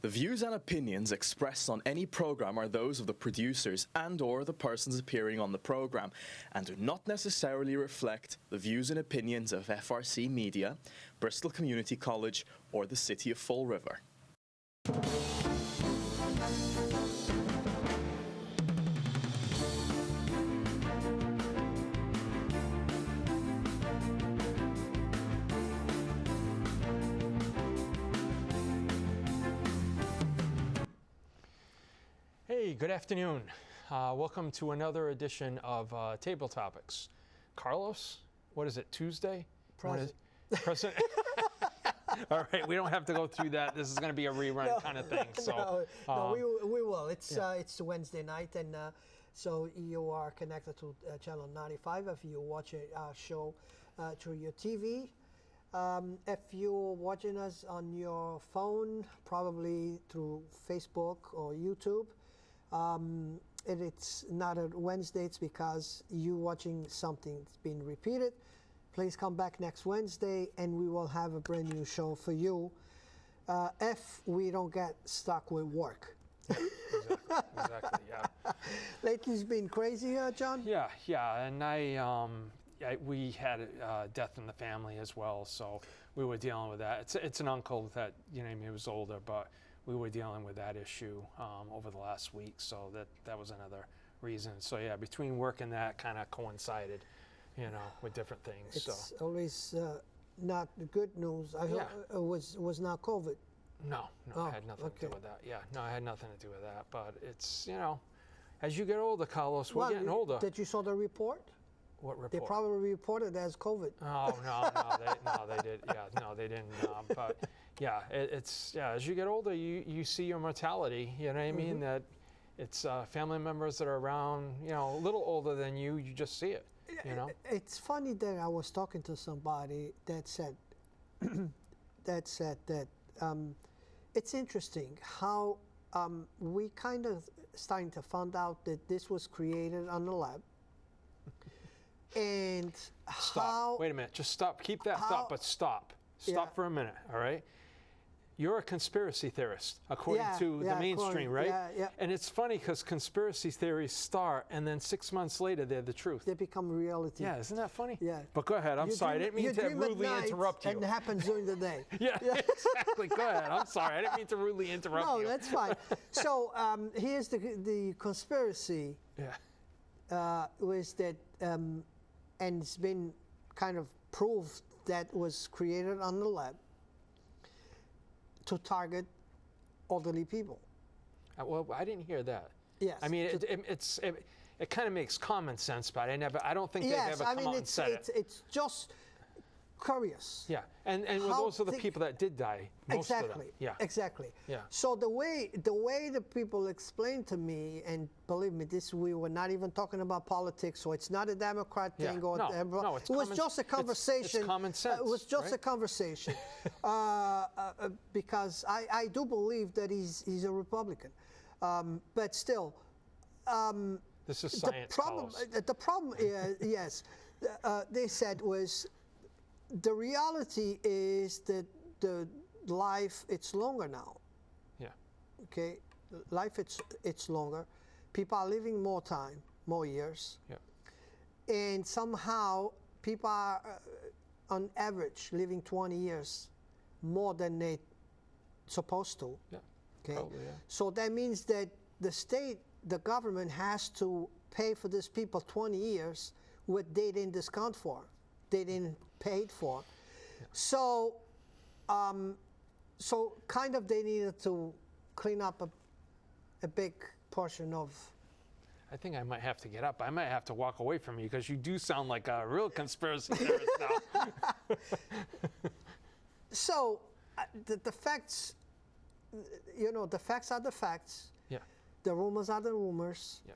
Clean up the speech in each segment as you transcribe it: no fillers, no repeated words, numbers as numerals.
The views and opinions expressed on any program are those of the producers and/or the persons appearing on the program and do not necessarily reflect the views and opinions of FRC Media, Bristol Community College, or the City of Fall River. Hey, good afternoon. Welcome to another edition of Table Topics. Carlos, what is it, Tuesday? Present. Present. All right, we don't have to go through that. This is going to be a rerun kind of thing. So, we will. It's Wednesday night, and so you are connected to channel 95 if you're watching our show through your TV. If you're watching us on your phone, probably through Facebook or YouTube, it's not a Wednesday, it's because you're watching something that's being repeated. Please come back next Wednesday and we will have a brand new show for you if we don't get stuck with work. Exactly, yeah. Lately it's been crazy, John? Yeah, and we had a death in the family as well, so we were dealing with that. It's an uncle that, he was older, but we were dealing with that issue over the last week, so that was another reason. So yeah, between work and that kind of coincided, with different things. It's always not good news. I hope it was not COVID. No, it had nothing to do with that. Yeah, no, it had nothing to do with that. But it's, as you get older, Carlos, we're getting older. Did you saw the report? What report? They probably reported as COVID. Oh, they did. Yeah, no, they didn't. But yeah, it's as you get older, you see your mortality. You know what I mean? That it's family members that are around, a little older than you. You just see it. It's funny that I was talking to somebody that said that it's interesting how we kind of starting to find out that this was created on the lab. And stop. Wait a minute. Just stop. Keep that thought, but stop. Stop for a minute, all right? You're a conspiracy theorist, according to the mainstream, right? Yeah. And it's funny because conspiracy theories start, and then 6 months later, they're the truth. They become reality. Yeah, isn't that funny? Yeah. But go ahead. I'm sorry. I didn't mean to rudely interrupt you. And it happens during the day. Yeah, exactly. Go ahead. I'm sorry. I didn't mean to rudely interrupt you. No, that's fine. So here's the conspiracy. Yeah. Was that, and it's been kind of proved that was created on the lab to target elderly people. Well, I didn't hear that. Yes. I mean, it kind of makes common sense, but I don't think they've ever come out and said it. It's just curious. Yeah, and those are the people that did die. Most of them. Yeah. Exactly. Yeah. So the way the people explained to me, and believe me, we were not even talking about politics, so it's not a Democrat thing or no, it was just a conversation. It's common sense. It was just right? a conversation, because I do believe that he's a Republican, but still. This is science. The problem, yes, they said was. The reality is that the life, it's longer now. Yeah. Okay? Life, it's longer. People are living more time, more years. Yeah. And somehow, people are, on average, living 20 years more than they supposed to. Yeah. Okay? Probably, yeah. So that means that the government has to pay for these people 20 years what they didn't discount for. They didn't pay for. Yeah. So kind of they needed to clean up a big portion of. I think I might have to get up. I might have to walk away from you because you do sound like a real conspiracy theorist now. So the facts, the facts are the facts. Yeah. The rumors are the rumors. Yeah.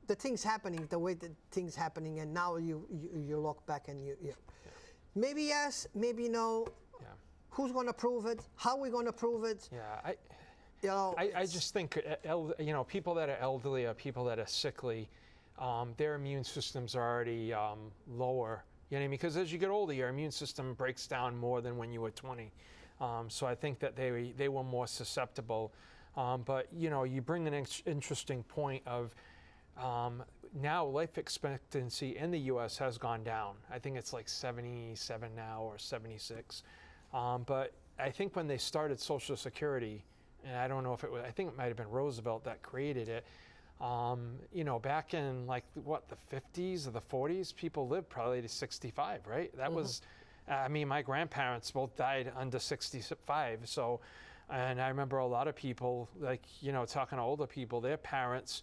The things happening, the way that things happening, and now you look back and maybe yes, maybe no. Yeah. Who's going to prove it? How are we going to prove it? Yeah, I just think people that are elderly or people that are sickly, their immune systems are already lower. You know what I mean? Because as you get older, your immune system breaks down more than when you were 20. So I think that they were more susceptible. But you know, you bring an interesting point of now life expectancy in the U.S. has gone down. I think it's like 77 now or 76. But I think when they started Social Security, and I don't know if it was, I think it might have been Roosevelt that created it. You know, back in like what, the 50s or the 40s, people lived probably to 65, right? That was, I mean, my grandparents both died under 65. So, and I remember a lot of people, like, you know, talking to older people, their parents,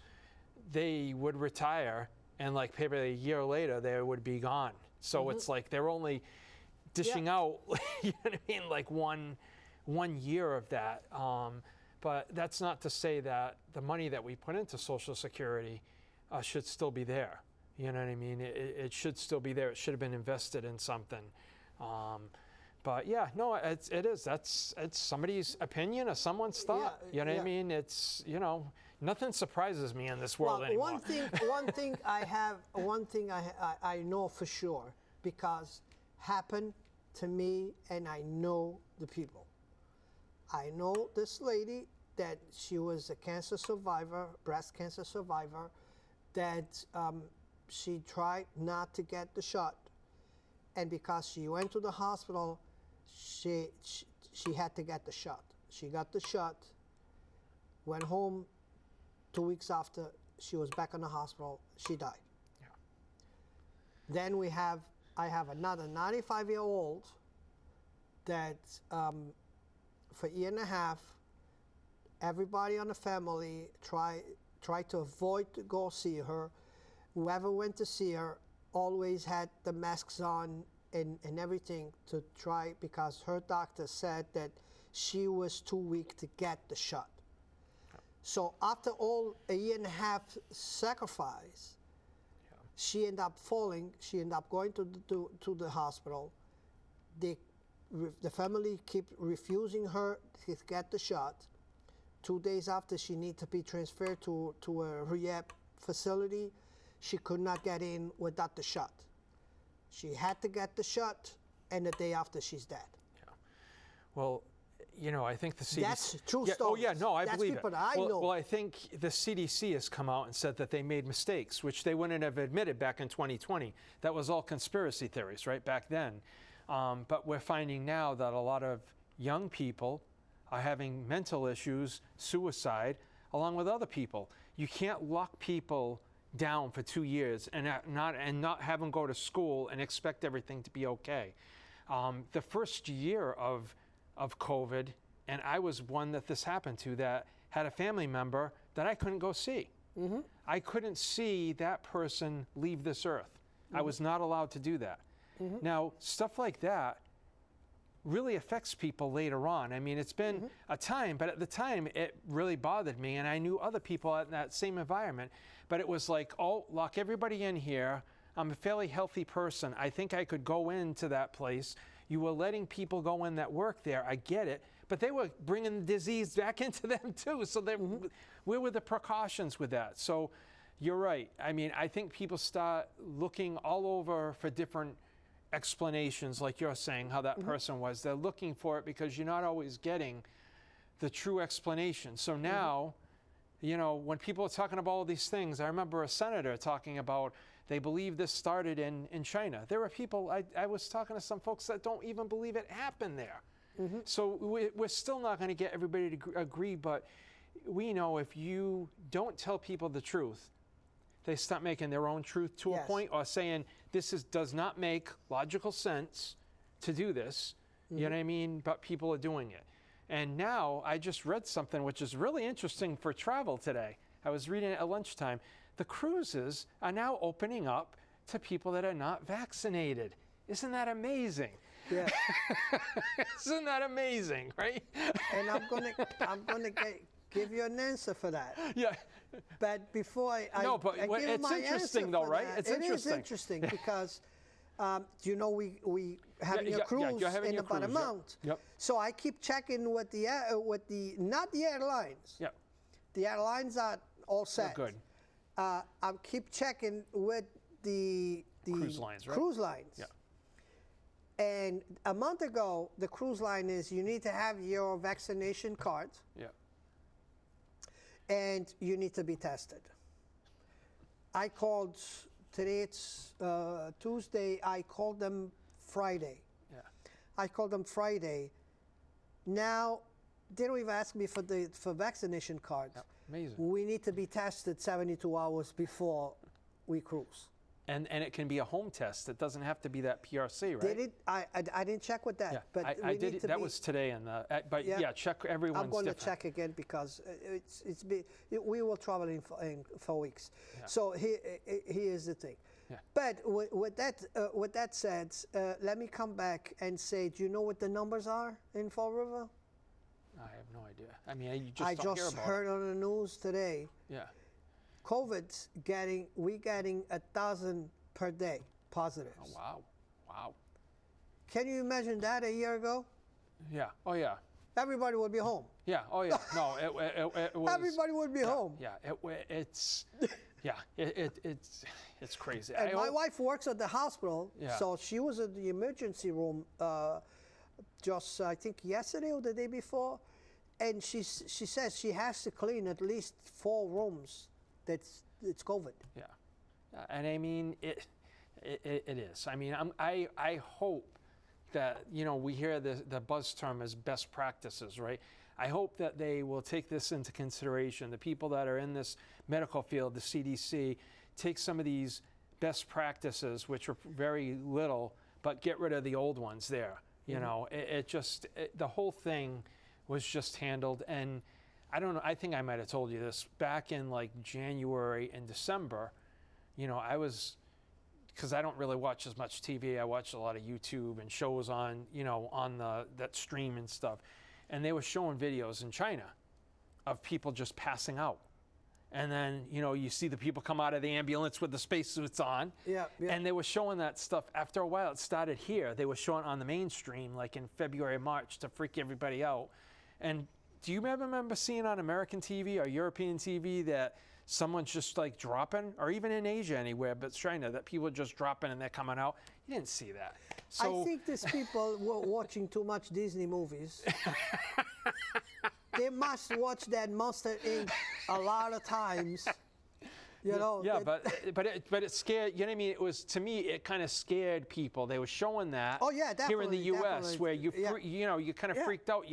they would retire and like maybe a year later they would be gone. So it's like they're only dishing out, you know what I mean, like one year of that. But that's not to say that the money that we put into Social Security should still be there. You know what I mean? It should still be there. It should have been invested in something. But yeah, no, it is. It's somebody's opinion or someone's thought. You know what I mean? It's, you know, nothing surprises me in this world anymore. One thing I know for sure, because happened to me, and I know the people. I know this lady that she was a cancer survivor, breast cancer survivor, that she tried not to get the shot, and because she went to the hospital, she had to get the shot. She got the shot, went home. 2 weeks after, she was back in the hospital. She died. Yeah. Then I have another 95-year-old that for a year and a half, everybody on the family tried to avoid to go see her. Whoever went to see her always had the masks on and everything to try, because her doctor said that she was too weak to get the shot. So after a year and a half sacrifice, she ended up falling. She ended up going to the hospital. The family keep refusing her to get the shot. 2 days after, she needed to be transferred to a rehab facility. She could not get in without the shot. She had to get the shot, and the day after, she's dead. Yeah. Well, you know, I think the CDC... That's true story. Oh, yeah, no, I believe it. I know. Well, I think the CDC has come out and said that they made mistakes, which they wouldn't have admitted back in 2020. That was all conspiracy theories, right, back then. But we're finding now that a lot of young people are having mental issues, suicide, along with other people. You can't lock people down for 2 years and not have them go to school and expect everything to be okay. The first year of COVID, and I was one that this happened to, that had a family member that I couldn't go see. I couldn't see that person leave this earth. I was not allowed to do that. Now, stuff like that really affects people later on. I mean, it's been a time, but at the time it really bothered me, and I knew other people in that same environment. But it was like, oh, lock everybody in here. I'm a fairly healthy person. I think I could go into that place. You were letting people go in that work there. I get it. But they were bringing the disease back into them too. So where were the precautions with that? So you're right. I mean, I think people start looking all over for different explanations, like you're saying, how that person was. They're looking for it because you're not always getting the true explanation. So now, you know, when people are talking about all these things, I remember a senator talking about they believe this started in China. There are people, I was talking to some folks that don't even believe it happened there. So we're still not going to get everybody to agree, but we know if you don't tell people the truth, they start making their own truth to a point, or saying does not make logical sense to do this. You know what I mean? But people are doing it. And now I just read something which is really interesting for travel today. I was reading it at lunchtime. The cruises are now opening up to people that are not vaccinated. Isn't that amazing? Yeah. Isn't that amazing, right? And I'm gonna give you an answer for that. Yeah. But before I give it's my interesting though, right? That, it is interesting because you know we having a cruise in about a month. Yep. So I keep checking with the not the airlines. Yep. The airlines are all set. They're good. I keep checking with the Cruise lines, right? Cruise lines. Yeah. And a month ago, the cruise line is you need to have your vaccination card Yeah. and you need to be tested. I called, today it's Tuesday, I called them Friday. Yeah. I called them Friday. Now, they don't even ask me for vaccination card. Yeah. Amazing. We need to be tested 72 hours before we cruise. And it can be a home test. It doesn't have to be that PRC, right? Did it? I didn't check with that. Yeah, but I we did. need to that be, was today, and but Yeah. yeah, check everyone's I'm going different. to check again because we will travel in 4 weeks. Yeah. So here's the thing. Yeah. But with that said, let me come back and say, do you know what the numbers are in Fall River? I have no idea. I mean, you just I don't hear just about heard it. on the news today. Yeah. COVID's getting 1,000 per day positives. Oh, wow. Wow. Can you imagine that a year ago? Yeah. Oh, yeah. Everybody would be home. Yeah. Oh, yeah. No, it was. Everybody would be home. Yeah. it's. Yeah. It's crazy. And my wife works at the hospital, Yeah. so she was in the emergency room just I think yesterday or the day before, and she says she has to clean at least 4 rooms. It's COVID. Yeah. And I mean, it is. I mean, I hope that, we hear the buzz term as best practices, right? I hope that they will take this into consideration. The people that are in this medical field, the CDC, take some of these best practices, which are very little, but get rid of the old ones there. You know, the whole thing was just handled. And I don't know, I think I might have told you this back in like January and December. I was, because I don't really watch as much TV. I watch a lot of YouTube and shows on, on that stream and stuff. And they were showing videos in China of people just passing out. And then, you see the people come out of the ambulance with the spacesuits on. Yeah, yeah. And they were showing that stuff. After a while, it started here. They were showing it on the mainstream, like in February, March, to freak everybody out. And do you ever remember seeing on American TV or European TV that someone's just like dropping, or even in Asia anywhere, but China, that people are just dropping and they're coming out? You didn't see that. So I think these people were watching too much Disney movies. They must watch that Monster Inc. a lot of times. Yeah, but it scared. You know what I mean? It was, to me, it kind of scared people. They were showing that. Oh, yeah, here in the definitely, U.S., definitely. where you Yeah. you kind of Yeah. freaked out.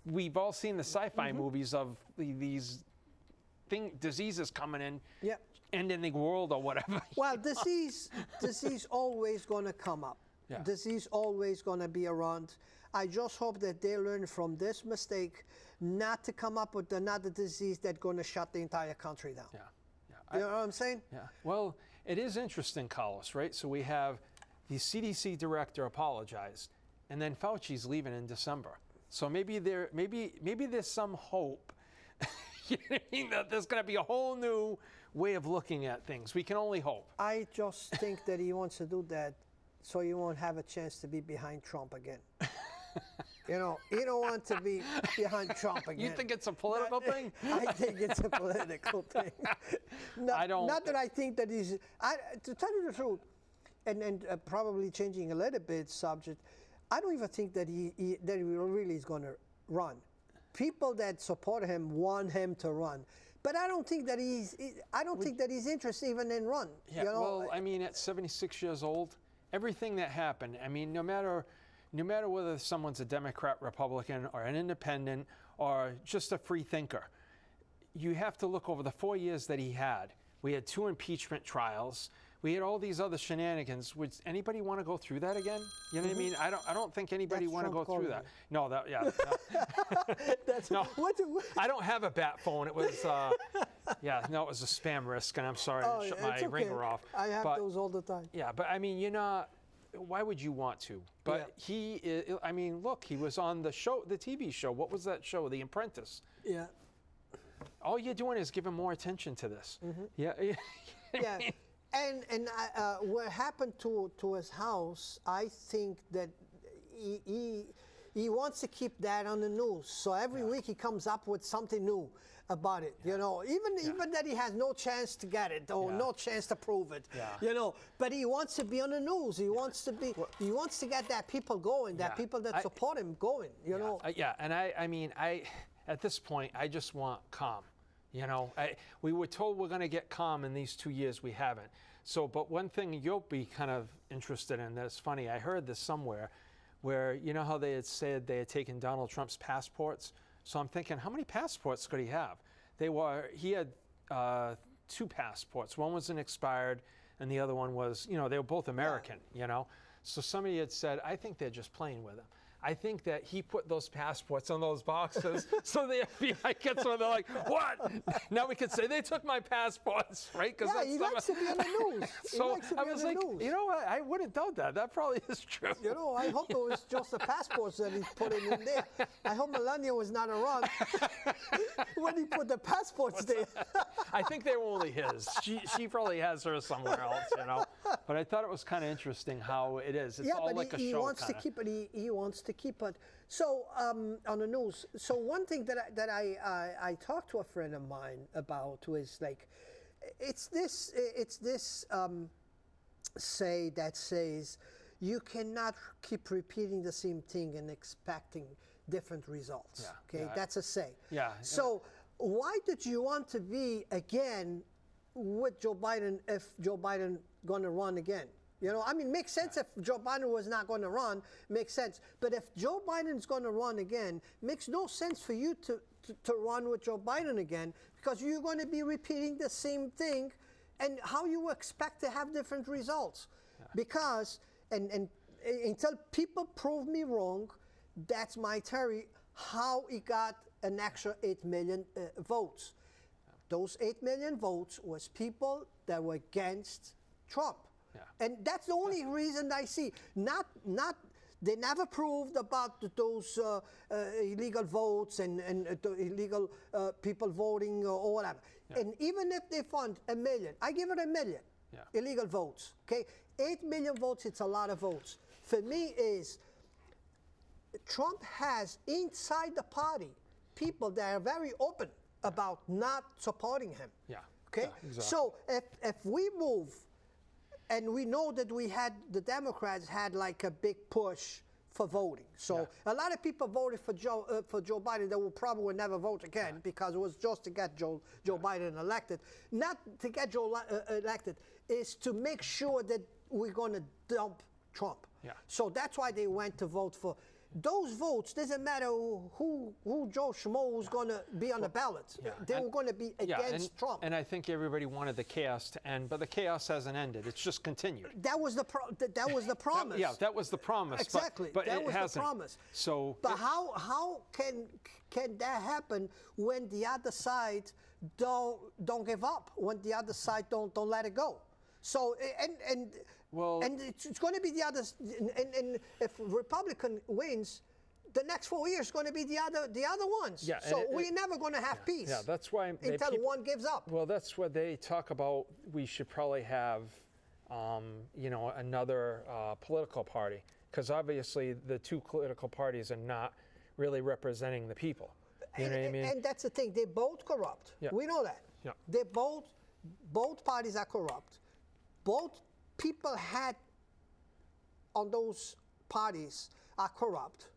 We've all seen the sci-fi movies of these diseases coming in, Yeah. ending the world or whatever. Well, disease always going to come up. Yeah. Disease always going to be around. I just hope that they learn from this mistake not to come up with another disease that's going to shut the entire country down. Yeah. You know what I'm saying? Yeah. Well, it is interesting, Carlos, right? So we have the CDC director apologized, and then Fauci's leaving in December. So maybe there's some hope. You know what I mean? That there's going to be a whole new way of looking at things. We can only hope. I just think that he wants to do that so he won't have a chance to be behind Trump again. He don't want to be behind Trump again. You think it's a political thing? I think it's a political thing. I don't. Not that I think that he's. To tell you the truth, and probably changing a little bit subject, I don't even think that he really is going to run. People that support him want him to run, but I don't think that he's. I don't think that he's interested even in run. Yeah. Well, I mean, at 76 years old, everything that happened. I mean, no matter whether someone's a Democrat, Republican, or an independent, or just a free thinker, you have to look over the 4 years that he had. We had 2 impeachment trials. We had all these other shenanigans. Would anybody want to go through that again? You know what I mean? I don't think anybody want to go through that. No, That's no. What? I don't have a bat phone. It was, it was a spam risk, and I'm sorry to shut my it's okay. ringer off. I have those all the time. Yeah, but I mean, why would you want to? But he was on the show, the TV show. What was that show? The Apprentice. Yeah. All you're doing is giving more attention to this. Yeah. Yeah. And what happened to his house, I think that he wants to keep that on the news. So every week he comes up with something new about it, you know, even that he has no chance to get it or no chance to prove it, you know, but he wants to be on the news. He wants to be, he wants to get that people going, that people that support him going, you know. And I mean, at this point, I just want calm, you know. We were told we're going to get calm in these 2 years. We haven't. So, but one thing you'll be kind of interested in, that's funny, I heard this somewhere, where, you know how they had said they had taken Donald Trump's passports? So I'm thinking, how many passports could he have? He had 2 passports. One was an expired, and the other one was, you know, they were both American, you know. So somebody had said, I think they're just playing with him. I think that he put those passports on those boxes so the FBI gets one. They're like, what? Now we can say they took my passports, right? Yeah, he likes to be on the news. So I was like, you know what? I wouldn't doubt that. That probably is true. You know, I hope it was just the passports that he put in there. I hope Melania was not around when he put the passports there. I think they were only his. She probably has hers somewhere else, you know. But I thought it was kind of interesting how it is. It's all like a show. He wants to keep it. He wants to keep it. So on the news. So one thing that I talked to a friend of mine about was like, it's this say that says you cannot keep repeating the same thing and expecting different results. Okay, that's a say. So why did you want to be again with Joe Biden if Joe Biden going to run again? You know, I mean, makes sense if Joe Biden was not going to run, makes sense. But if Joe Biden's going to run again, makes no sense for you to run with Joe Biden again, because you're going to be repeating the same thing, and how you expect to have different results. Because, and until people prove me wrong, that's my theory, how he got an extra 8 million votes. Those 8 million votes was people that were against Trump. And that's the only reason I see. Not they never proved about those illegal votes and illegal people voting or whatever. And even if they found 1 million, I give it 1 million illegal votes. Okay, 8 million votes, it's a lot of votes. For me, is Trump has inside the party people that are very open about not supporting him. Okay, exactly. So if we move. And we know that the Democrats had like a big push for voting. So a lot of people voted for Joe Biden that will probably never vote again because it was just to get Joe Biden elected. Not to get Joe elected, is to make sure that we're going to dump Trump. So that's why they went to vote for. Those votes, doesn't matter who Joe Schmo was going to be on the ballot. They were going to be against Trump. And I think everybody wanted the chaos to end, but the chaos hasn't ended. It's just continued. That was the promise. that was the promise. Exactly. But that it was hasn't. the promise. So, but how can that happen when the other side don't give up? When the other side don't let it go? So and it's going to be the others. And if Republican wins, the next 4 years is going to be the other ones. So we're never going to have peace. That's why until one gives up. Well, that's what they talk about. We should probably have, you know, another political party, because obviously the two political parties are not really representing the people. You know what I mean? And that's the thing. They're both corrupt. We know that. They both parties are corrupt. Both people had on those parties are corrupt.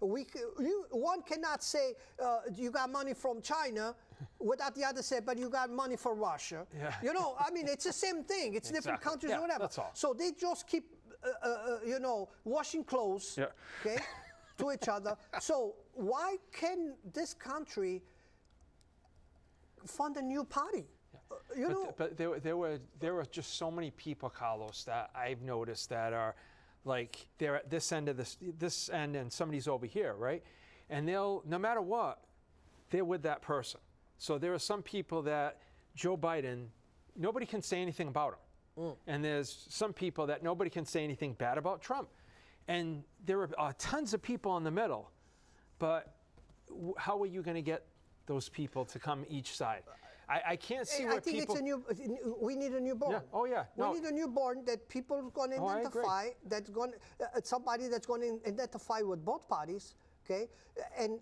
One cannot say you got money from China without the other say, but you got money from Russia. You know, I mean, it's the same thing. It's different countries or whatever. That's all. So they just keep, you know, washing clothes, okay, to each other. So why can this country fund a new party? You know, but there were just so many people, Carlos, that I've noticed that are like they're at this end of this end, and somebody's over here, right? And they'll, no matter what, they're with that person. So there are some people that Joe Biden, nobody can say anything about him, and there's some people that nobody can say anything bad about Trump, and there are tons of people in the middle. But how are you going to get those people to come each side? I can't see I where think people. we need a newborn. Yeah. Oh yeah. No. We need a newborn that people are going to Oh, I agree. identify. That's going somebody that's going to identify with both parties. Okay, and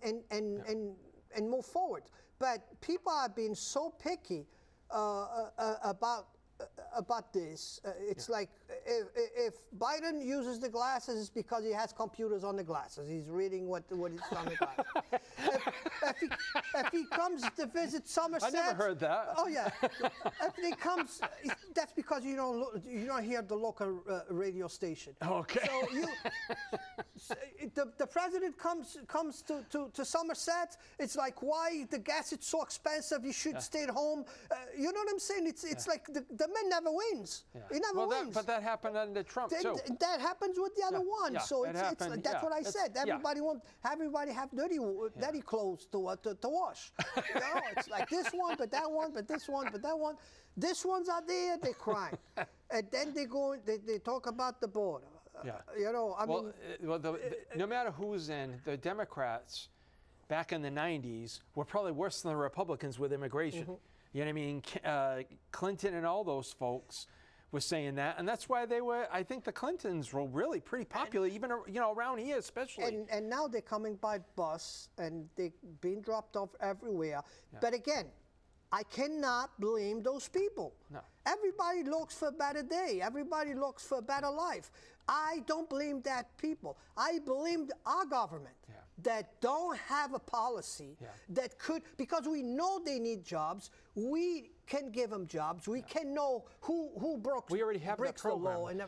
move forward. But people are being so picky about this. It's like if Biden uses the glasses, it's because he has computers on the glasses. He's reading what is on the glasses. if he comes to visit Somerset, I never heard that. Oh yeah, if he comes, that's because you don't hear the local radio station. Okay. So the president comes to Somerset. It's like, why the gas is so expensive? You should stay at home. You know what I'm saying? It's like the man never wins. Yeah. He never wins. But that happened under Trump too. That happens with the other one. Yeah, So that's what I said. Everybody have dirty clothes to wash. You know, it's like this one, but that one, but this one, but that one. This one's out there, they cry, and then they talk about the border. Yeah. You know, I mean, no matter who's in, the Democrats back in the 90s were probably worse than the Republicans with immigration. Mm-hmm. You know what I mean? Clinton and all those folks were saying that, and that's why they were. I think the Clintons were really pretty popular, even around here, especially. And now they're coming by bus and they're being dropped off everywhere. Yeah. But again, I cannot blame those people. No. Everybody looks for a better day. Everybody looks for a better life. I don't blame that people. I blame our government that don't have a policy that could, because we know they need jobs. We can give them jobs. We can know who broke. We already have that program. The law. And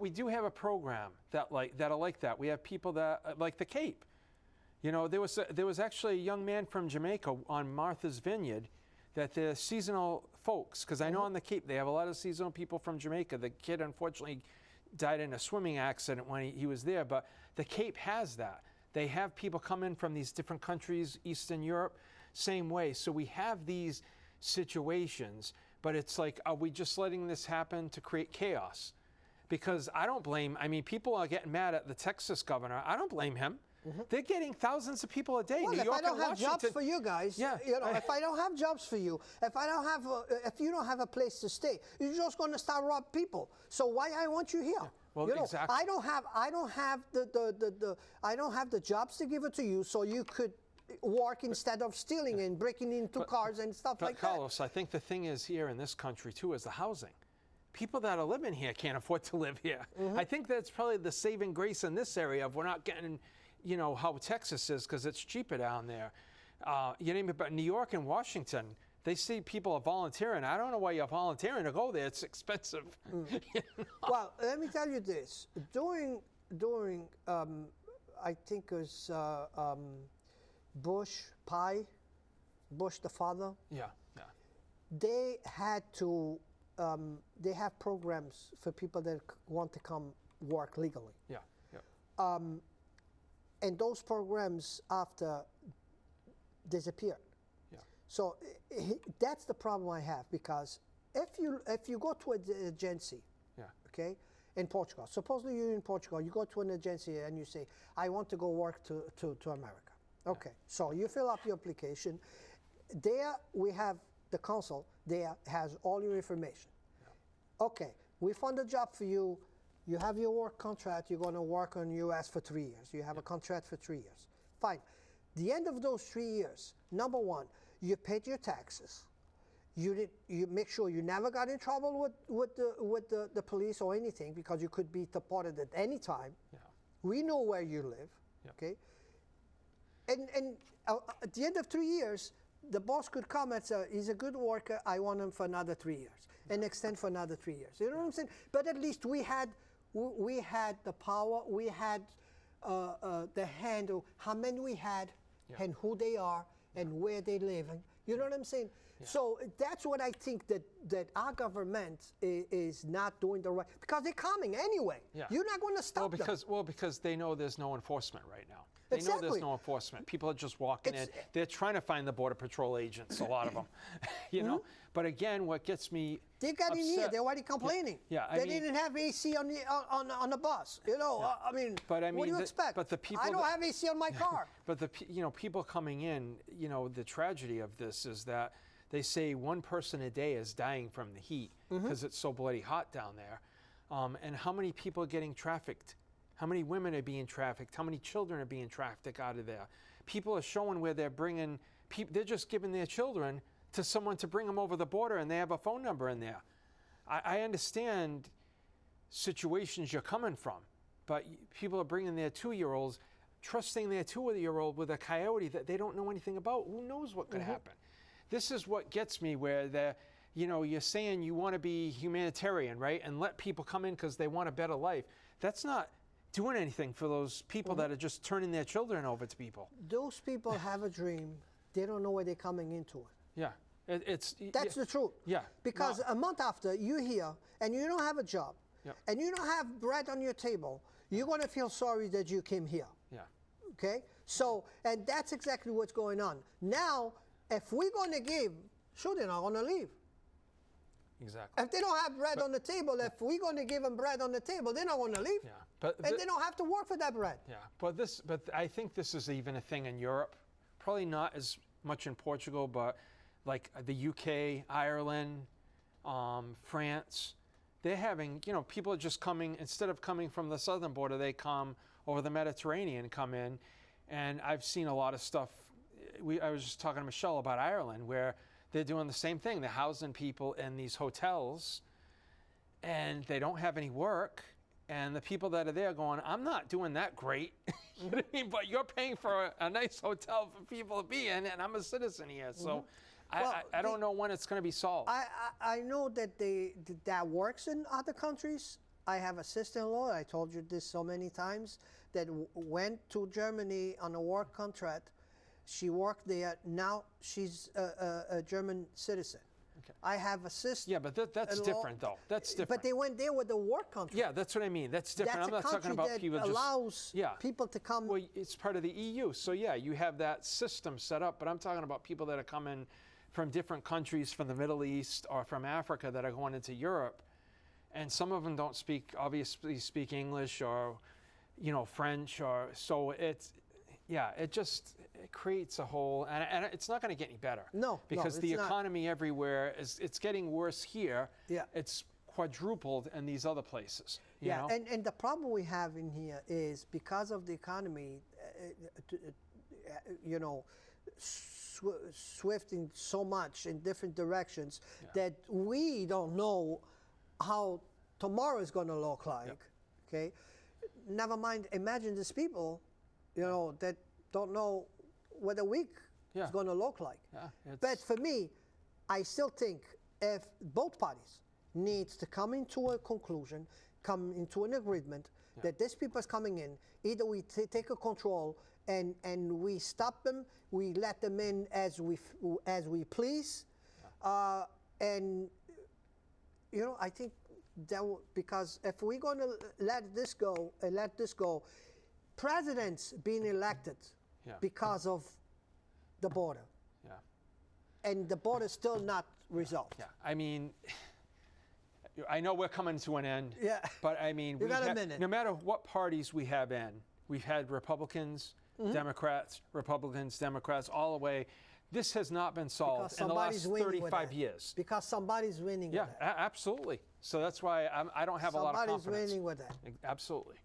we do have a program that are like that. We have people that like the Cape. You know, there was actually a young man from Jamaica on Martha's Vineyard that the seasonal folks, because I know on the Cape they have a lot of seasonal people from Jamaica. The kid unfortunately died in a swimming accident when he was there, but the Cape has that. They have people come in from these different countries, Eastern Europe, same way. So we have these situations, but it's like, are we just letting this happen to create chaos? Because I don't blame, people are getting mad at the Texas governor. I don't blame him. Mm-hmm. They're getting thousands of people a day. Well, New if York I don't and have jobs for you guys, if I don't have jobs for you, if you don't have a place to stay, you're just going to start robbing people. So why I want you here? Yeah. Well, exactly. I don't have the jobs to give it to you, so you could work instead of stealing and breaking into cars and stuff like Carlos, that. I think the thing is here in this country too is the housing. People that are living here can't afford to live here. Mm-hmm. I think that's probably the saving grace in this area of we're not getting, how Texas is because it's cheaper down there. But New York and Washington, they see people are volunteering. I don't know why you're volunteering to go there. It's expensive. Mm. Well, let me tell you this. During I think it was Bush the father. Yeah. They had to. They have programs for people that want to come work legally. Yeah. And those programs after disappeared. Yeah. So that's the problem I have, because if you go to an agency, okay, in Portugal, supposedly you're in Portugal, you go to an agency and you say, I want to go work to America. Okay, so you fill up your application. There we have the consul. There has all your information. Yeah. Okay, we found a job for you. You have your work contract. You're going to work in U.S. for 3 years. You have a contract for 3 years. Fine. The end of those 3 years, number one, you paid your taxes. You make sure you never got in trouble with the police or anything, because you could be deported at any time. Yeah. We know where you live. Yeah. Okay. And at the end of 3 years, the boss could come and say, he's a good worker, I want him for another 3 years, and extend for another 3 years. You know what I'm saying? But at least we had the power, we had the handle, how many we had, and who they are, and where they live. You know what I'm saying? Yeah. So that's what I think that our government is not doing the right, because they're coming anyway. Yeah. You're not going to stop them. Well, because they know there's no enforcement right now. They know there's no enforcement. People are just walking in. They're trying to find the Border Patrol agents, a lot of them, know. But again, what gets me they got upset, in here. They're already complaining. Yeah, they didn't have AC on the bus. What do you expect? But the people I don't have AC on my car. But people coming in, the tragedy of this is that They say 1 person a day is dying from the heat because it's so bloody hot down there. And how many people are getting trafficked? How many women are being trafficked? How many children are being trafficked out of there? People are showing where they're bringing, they're just giving their children to someone to bring them over the border, and they have a phone number in there. I understand situations you're coming from, but people are bringing their 2-year-olds, trusting their 2-year-old with a coyote that they don't know anything about. Who knows what could happen? This is what gets me, where you're saying you want to be humanitarian, right? And let people come in because they want a better life. That's not doing anything for those people that are just turning their children over to people. Those people have a dream. They don't know where they're coming into it. Yeah. That's the truth. Yeah. Because a month after you're here and you don't have a job, and you don't have bread on your table, you're going to feel sorry that you came here. Yeah. Okay? So, and that's exactly what's going on. Now, if we're going to give, sure, they're not going to leave. Exactly. If they don't have bread on the table, if we're going to give them bread on the table, they're not going to leave. Yeah. And they don't have to work for that bread. Yeah. But I think this is even a thing in Europe. Probably not as much in Portugal, but like the UK, Ireland, France, they're having, people are just coming, instead of coming from the southern border, they come over the Mediterranean, come in. And I've seen a lot of stuff. I was just talking to Michelle about Ireland, where they're doing the same thing. They're housing people in these hotels, and they don't have any work. And the people that are there going, I'm not doing that great, you know what I mean? But you're paying for a nice hotel for people to be in, and I'm a citizen here. So I don't know when it's going to be solved. I know that that works in other countries. I have a sister-in-law, I told you this so many times, that went to Germany on a work contract. She worked there. Now she's a German citizen. Okay. I have a sister. Yeah, but that's different, though. That's different. But they went there with a work contract. Yeah, that's what I mean. That's different. I'm not talking about people just... allows people to come. Well, it's part of the EU. So, yeah, you have that system set up. But I'm talking about people that are coming from different countries, from the Middle East or from Africa, that are going into Europe. And some of them don't obviously speak English or, French. So it's... Yeah, it creates a whole, and it's not going to get any better. No, because the economy everywhere it's getting worse here. Yeah, it's quadrupled in these other places. You know? And the problem we have in here is because of the economy, swifting so much in different directions that we don't know how tomorrow is going to look like. Okay, never mind. Imagine these people. That don't know what a week is going to look like. Yeah, but for me, I still think if both parties needs to come into a conclusion, come into an agreement that these people is coming in, either we take a control and we stop them, we let them in as we please, and I think that because if we're going to let this go, presidents being elected because of the border. Yeah. And the border still not resolved. Yeah. I mean, I know we're coming to an end. Yeah. But I mean, no matter what parties we have in, we've had Republicans, Democrats, all the way. This has not been solved in the last 35 years. Because somebody's winning with that. Yeah, absolutely. So that's why I don't have a lot of confidence. Somebody's winning with that. Absolutely.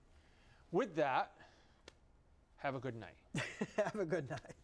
With that, have a good night. Have a good night.